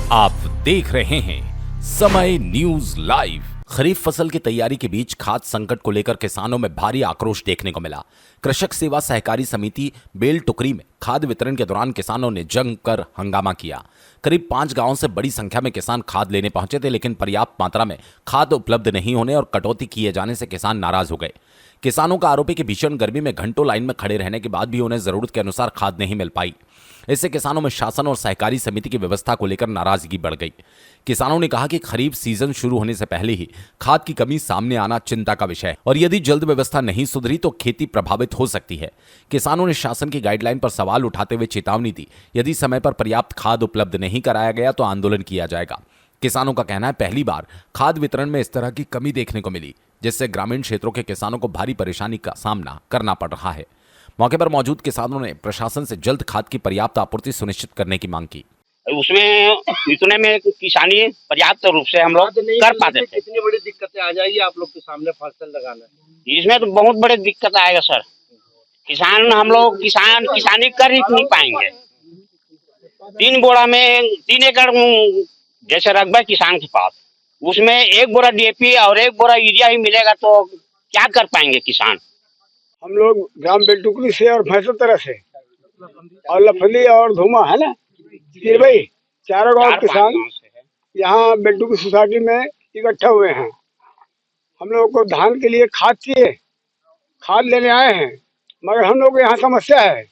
आप देख रहे हैं समय न्यूज लाइव। खरीफ फसल की तैयारी के बीच खाद्य संकट को लेकर किसानों में भारी आक्रोश देखने को मिला। कृषक सेवा सहकारी समिति बेल टुकरी में खाद्य वितरण के दौरान किसानों ने जंग कर हंगामा किया। करीब 5 गांवों से बड़ी संख्या में किसान खाद लेने पहुंचे थे, लेकिन पर्याप्त मात्रा में खाद उपलब्ध नहीं होने और कटौती किए जाने से किसान नाराज हो गए। किसानों का आरोप है कि भीषण गर्मी में घंटों लाइन में खड़े रहने के बाद भी उन्हें जरूरत के अनुसार खाद नहीं मिल पाई। इससे किसानों में शासन और सहकारी समिति की व्यवस्था को लेकर नाराजगी बढ़ गई। किसानों ने कहा कि खरीफ सीजन शुरू होने से पहले ही खाद की कमी सामने आना चिंता का विषय है और यदि जल्द व्यवस्था नहीं सुधरी तो खेती प्रभावित हो सकती है। किसानों ने शासन की गाइडलाइन पर सवाल उठाते हुए चेतावनी दी, यदि समय पर पर्याप्त खाद उपलब्ध नहीं कराया गया तो आंदोलन किया जाएगा। किसानों का कहना है पहली बार खाद वितरण में इस तरह की कमी देखने को मिली, जिससे ग्रामीण क्षेत्रों के किसानों को भारी परेशानी का सामना करना पड़ रहा है। मौके पर मौजूद किसानों ने प्रशासन से जल्द खाद की पर्याप्त आपूर्ति सुनिश्चित करने की मांग की। उसमें इतने में किसानी पर्याप्त रूप से हम लोग कर पाते थे। कितनी बड़ी दिक्कतें आ जाएगी आप लोग के सामने फसल लगाना है? इसमें तो बहुत बड़े दिक्कत आएगा सर। किसान हम लोग किसानी कर ही नहीं पाएंगे। 3 बोरा में 3 एकड़ जैसे रकबा किसान के पास, उसमें 1 बोरा डीएपी और 1 बोरा यूरिया ही मिलेगा तो क्या कर पाएंगे किसान। हम लोग ग्राम बेलटुकली से और भैंसोतरा से और लफली और धुमा है ना, फिर भाई चारों गांव 4-5 किसान गाँव से है। यहाँ बेलटुकली सोसाइटी में इकट्ठा हुए हैं। हम लोग को धान के लिए खाद चाहिए, खाद लेने आए हैं, मगर हम लोग को यहाँ समस्या है।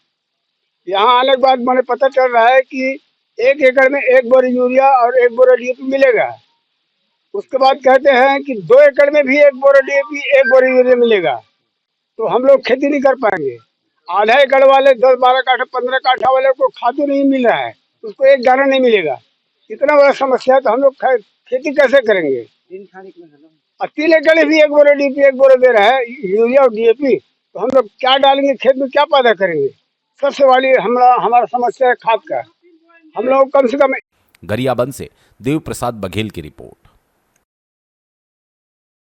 यहाँ आने के बाद मैंने पता चल रहा है कि 1 एकड़ में 1 बोरा यूरिया और 1 बोरा डीएपी मिलेगा। उसके बाद कहते हैं कि 2 एकड़ में भी 1 बोरा डीएपी 1 बोरा यूरिया मिलेगा, तो हम लोग खेती नहीं कर पाएंगे। आधा एकड़ वाले 10-12 काठा 15 काठा वाले को खाद नहीं मिल रहा है, उसको 1 दाना नहीं मिलेगा। इतना बड़ा समस्या है तो हम लोग खेती कैसे करेंगे? और 3 एकड़ में भी 1 बोरा डीएपी 1 बोरा दे रहा है यूरिया और डीएपी, तो हम लोग क्या डालेंगे खेत में, क्या पैदा करेंगे? सबसे बड़ी हमारा समस्या है खाद का। हम लोग कम से कम। गरियाबंद से देव प्रसाद बघेल की रिपोर्ट।